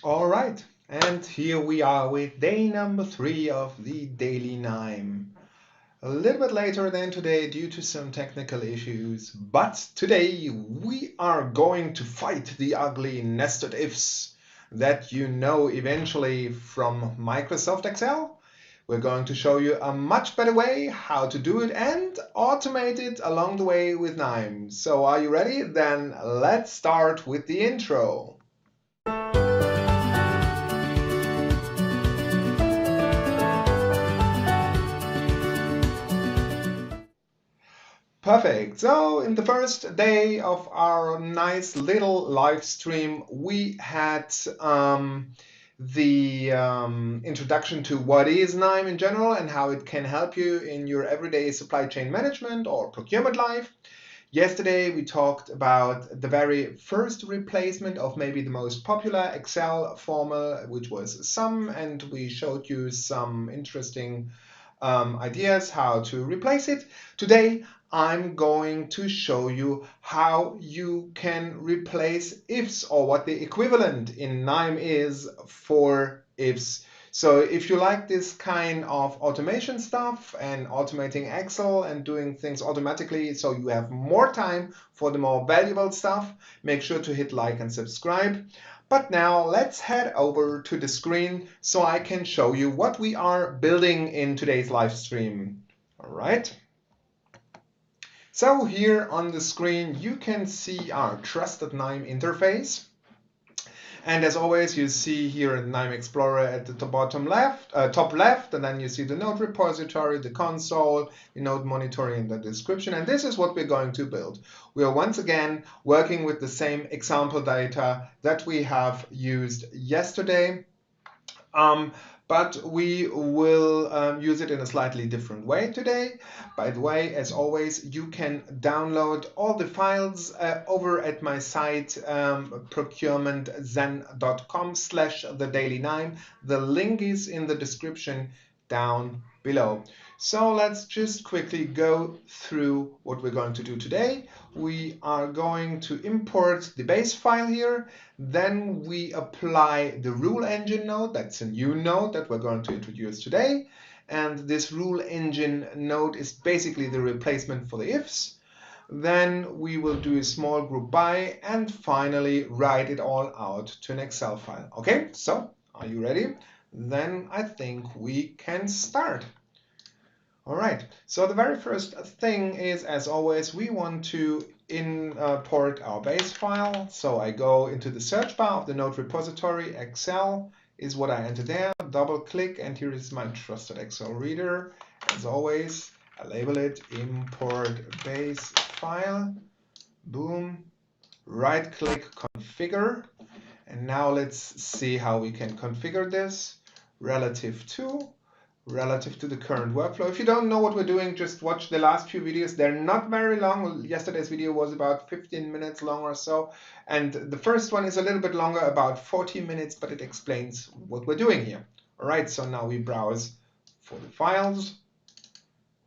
All right, and here we are with day number 3 of the daily KNIME. A little bit later than today due to some technical issues, but today we are going to fight the ugly nested ifs that you know eventually from Microsoft Excel. We're going to show you a much better way how to do it and automate it along the way with KNIME. So are you ready? Then let's start with the intro. Perfect. So in the first day of our nice little live stream, we had the introduction to what is KNIME in general and how it can help you in your everyday supply chain management or procurement life. Yesterday, we talked about the very first replacement of maybe the most popular Excel formula, which was SUM, and we showed you some interesting ideas how to replace it. Today, I'm going to show you how you can replace ifs or what the equivalent in KNIME is for ifs. So if you like this kind of automation stuff and automating Excel and doing things automatically so you have more time for the more valuable stuff, make sure to hit like and subscribe. But now let's head over to the screen so I can show you what we are building in today's live stream. All right. So here on the screen, you can see our trusted KNIME interface. And as always, you see here in KNIME Explorer at the bottom left, top left, and then you see the node repository, the console, the node monitoring, and the description. And this is what we're going to build. We are once again working with the same example data that we have used yesterday. But we will use it in a slightly different way today. By the way, as always, you can download all the files over at my site, procurementzen.com/thedailyKNIME. The link is in the description down below. So let's just quickly go through what we're going to do today. We are going to import the base file here. Then we apply the rule engine node. That's a new node that we're going to introduce today. And this rule engine node is basically the replacement for the ifs. Then we will do a small group by and finally write it all out to an Excel file. Okay, so are you ready? Then I think we can start. All right, so the very first thing is, as always, we want to import our base file. So I go into the search bar of the node repository. Excel is what I enter there. Double click, and here is my trusted Excel reader. As always, I label it import base file. Boom. Right click, configure. And now let's see how we can configure this relative to the current workflow. If you don't know what we're doing, just watch the last few videos. They're not very long. Yesterday's video was about 15 minutes long or so. And the first one is a little bit longer, about 40 minutes, but it explains what we're doing here. All right, so now we browse for the files.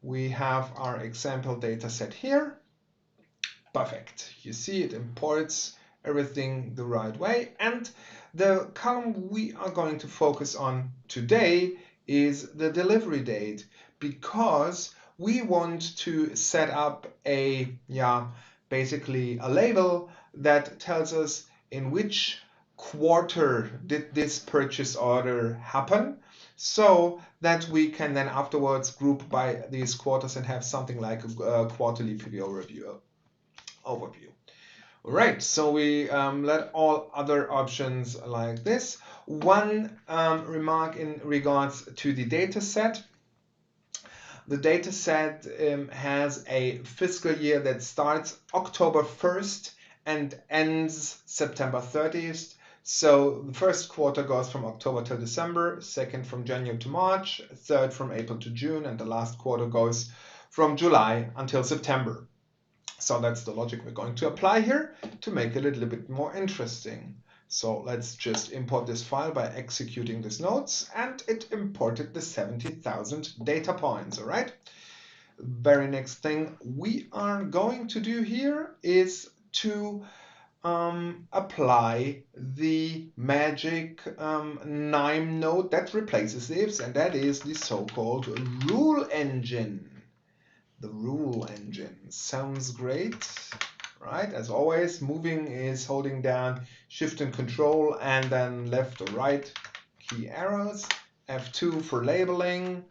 We have our example data set here. Perfect. You see it imports everything the right way. And the column we are going to focus on today is the delivery date, because we want to set up basically a label that tells us in which quarter did this purchase order happen, so that we can then afterwards group by these quarters and have something like a quarterly video review overview. All right, so we let all other options like this. One remark in regards to the data set. The data set has a fiscal year that starts October 1st and ends September 30th. So the first quarter goes from October to December, second from January to March, third from April to June, and the last quarter goes from July until September. So that's the logic we're going to apply here to make it a little bit more interesting. So let's just import this file by executing these nodes, and it imported the 70,000 data points, all right? Very next thing we are going to do here is to apply the magic KNIME node that replaces the ifs, and that is the so-called rule engine. The rule engine sounds great, right? As always, moving is holding down Shift and Control and then left or right key arrows. F2 for labeling.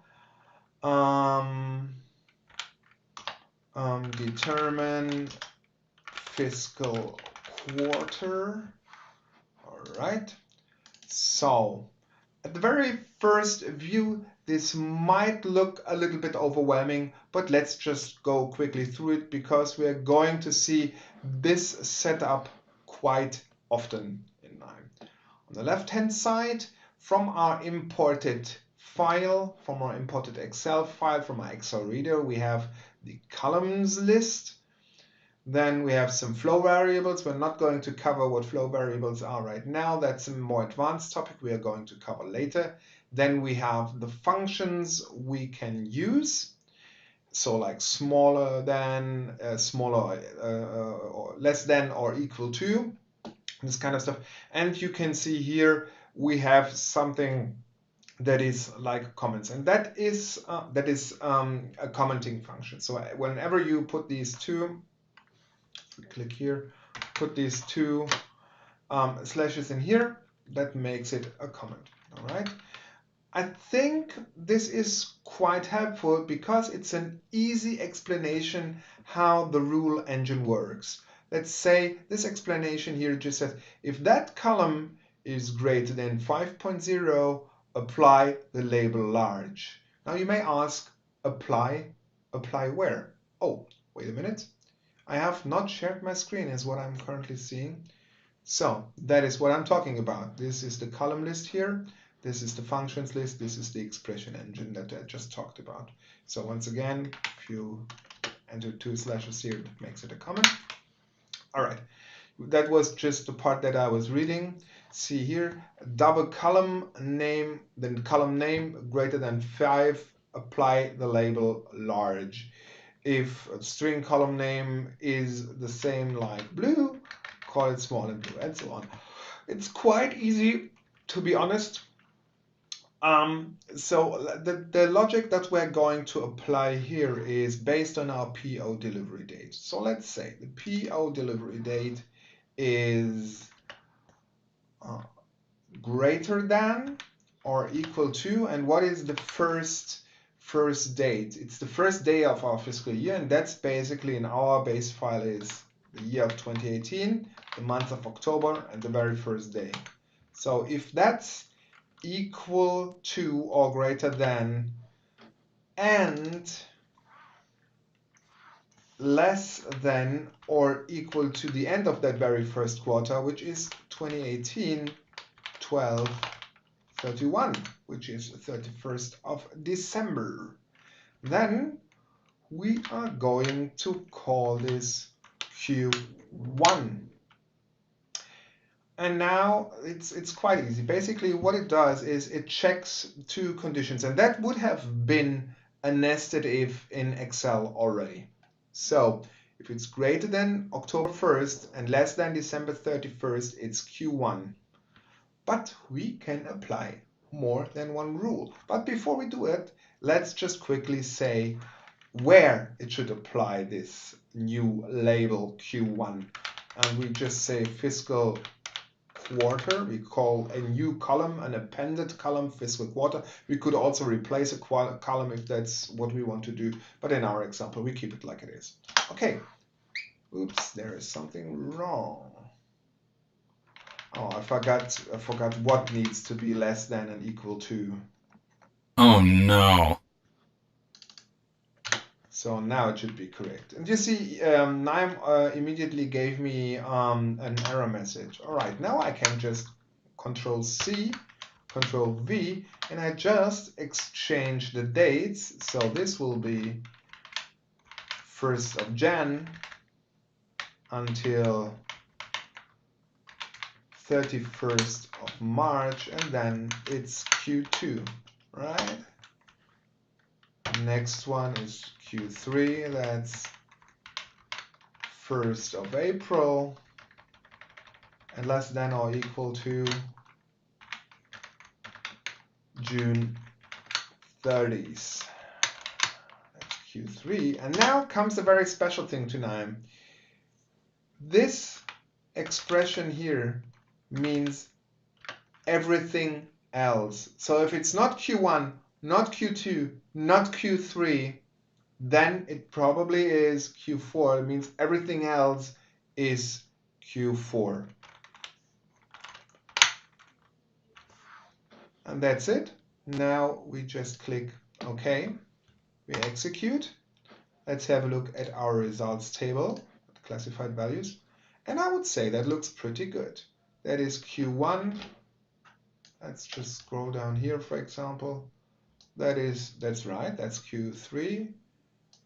Determine fiscal quarter. All right. So at the very first view, this might look a little bit overwhelming, but let's just go quickly through it because we're going to see this setup quite often in KNIME. On the left-hand side, from our imported file, from our imported Excel file, from our Excel reader, we have the columns list. Then we have some flow variables. We're not going to cover what flow variables are right now. That's a more advanced topic we are going to cover later. Then we have the functions we can use. So like smaller than, or less than or equal to, this kind of stuff. And you can see here we have something that is like comments, and that is a commenting function. So whenever you put these two, click here, put these two slashes in here, that makes it a comment. All right. I think this is quite helpful because it's an easy explanation how the rule engine works. Let's say this explanation here just says if that column is greater than 5.0, apply the label large. Now you may ask, apply where? Oh, wait a minute. I have not shared my screen is what I'm currently seeing. So that is what I'm talking about. This is the column list here. This is the functions list. This is the expression engine that I just talked about. So once again, if you enter two slashes here, that makes it a comment. All right. That was just the part that I was reading. See here, double column name, then column name greater than 5, apply the label large. If a string column name is the same like blue, call it small and blue, and so on. It's quite easy, to be honest. So the logic that we're going to apply here is based on our PO delivery date. So let's say the PO delivery date is greater than or equal to, and what is the first date? It's the first day of our fiscal year, and that's basically in our base file is the year of 2018, the month of October, and the very first day. So if that's equal to or greater than and less than or equal to the end of that very first quarter, which is 2018 12/31, which is 31st of December, then we are going to call this Q1. And now it's quite easy. Basically what it does is it checks two conditions, and that would have been a nested if in Excel already. So if it's greater than October 1st and less than December 31st, it's Q1. But we can apply more than one rule. But before we do it, let's just quickly say where it should apply this new label Q1. And we just say fiscal quarter. We call a new column, an appended column, fiscal quarter. We could also replace a column if that's what we want to do. But in our example, we keep it like it is. Okay. Oops, there is something wrong. Oh, I forgot what needs to be less than and equal to. Oh no. So now it should be correct. And you see, KNIME immediately gave me an error message. All right, now I can just Control-C, Control-V, and I just exchange the dates. So this will be 1st of Jan until 31st of March, and then it's Q2, right? Next one is Q3, that's 1st of April and less than or equal to June 30s. That's Q3. And now comes a very special thing to KNIME. This expression here means everything else. So if it's not Q1, not Q2, not Q3, then it probably is Q4. It means everything else is Q4. And that's it. Now we just click OK. We execute. Let's have a look at our results table, classified values. And I would say that looks pretty good. That is Q1. Let's just scroll down here, for example. That's right. That's Q3.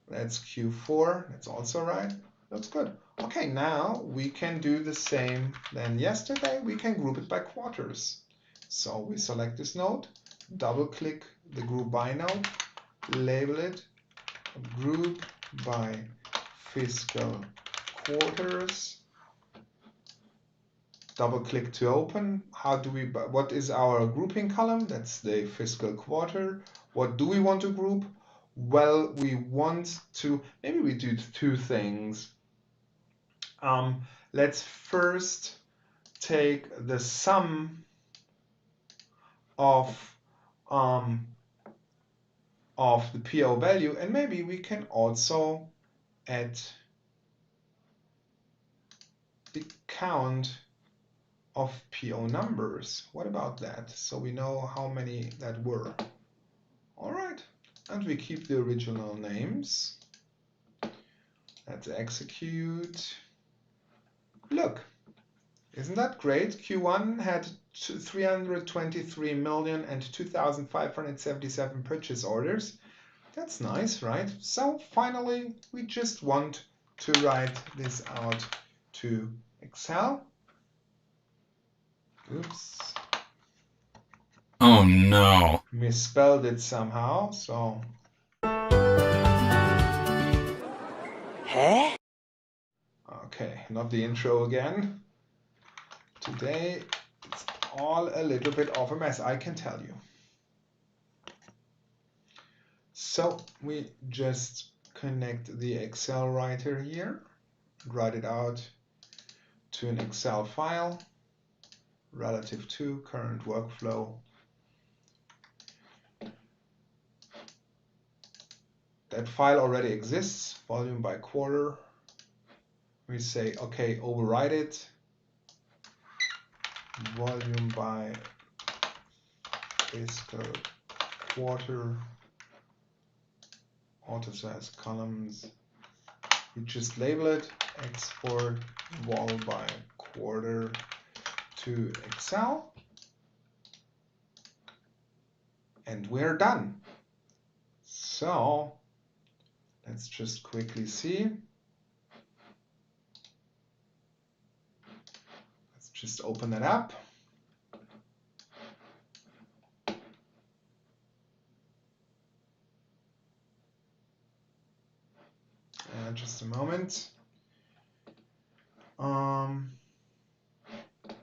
That's Q4. That's also right. Looks good. Okay, now we can do the same than yesterday. We can group it by quarters. So we select this node, double-click the group by node, label it group by fiscal quarters. Double-click to open. What is our grouping column? That's the fiscal quarter. What do we want to group? Well, we want to, maybe we do two things. Let's first take the sum of the PO value, and maybe we can also add the count of PO numbers. What about that? So we know how many that were. All right, and we keep the original names. Let's execute. Look, isn't that great? Q1 had 323,002,577 purchase orders. That's nice, right? So finally, we just want to write this out to Excel. Oops. Oh no. Misspelled it somehow, so. Huh? Okay, not the intro again. Today, it's all a little bit of a mess, I can tell you. So we just connect the Excel writer here, write it out to an Excel file relative to current workflow. That file already exists, volume by quarter. We say, okay, override it. Volume by fiscal quarter. Auto size columns. We just label it, export vol by quarter to Excel. And we're done. So let's just quickly see. Let's just open it up. Just a moment.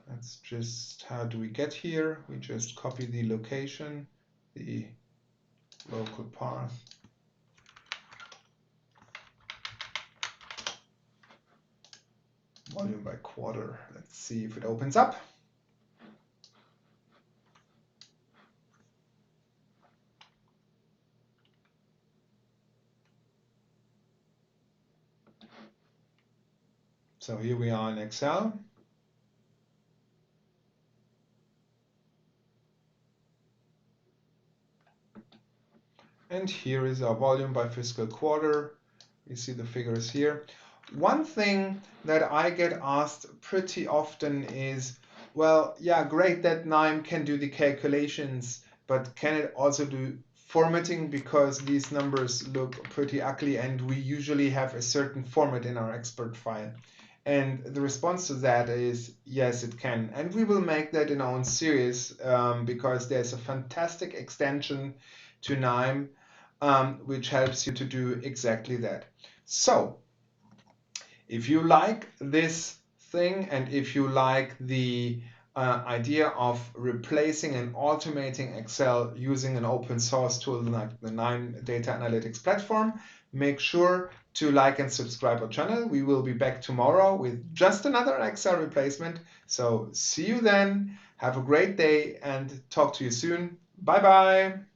That's just, how do we get here? We just copy the location, the local path. Volume by quarter. Let's see if it opens up. So here we are in Excel. And here is our volume by fiscal quarter. You see the figures here. One thing that I get asked pretty often is, well, yeah, great that KNIME can do the calculations, but can it also do formatting, because these numbers look pretty ugly and we usually have a certain format in our export file. And the response to that is, yes, it can. And we will make that in our own series because there's a fantastic extension to KNIME which helps you to do exactly that. So if you like this thing. And if you like the idea of replacing and automating Excel using an open source tool like the KNIME Data Analytics Platform, make sure to like and subscribe our channel. We will be back tomorrow with just another Excel replacement. So see you then. Have a great day and talk to you soon. Bye bye.